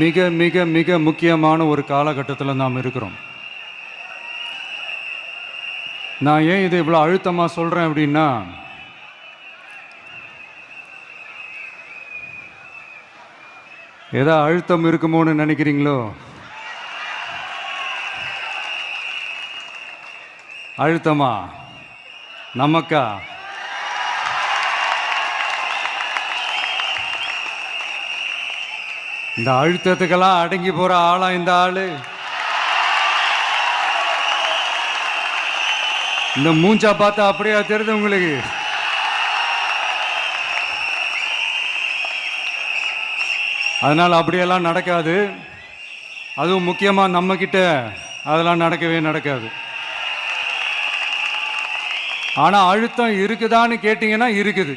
மிக மிக மிக முக்கியமான ஒரு காலகட்டத்தில் நாம் இருக்கிறோம். நான் ஏன் இதை இவ்வளோ அழுத்தமாக சொல்கிறேன் அப்படின்னா, ஏதோ அழுத்தம் இருக்குமோன்னு நினைக்கிறீங்களோ? அழுத்தமா? நமக்கா? இந்த அழுத்தத்துக்கெல்லாம் அடங்கி போற ஆளா இந்த ஆளு? இந்த மூஞ்சா பார்த்தா அப்படியே தெரியுது உங்களுக்கு? அதனால் அப்படியெல்லாம் நடக்காது. அதுவும் முக்கியமாக நம்ம கிட்ட அதெல்லாம் நடக்கவே நடக்காது. ஆனால் அழுத்தம் இருக்குதான்னு கேட்டிங்கன்னா இருக்குது.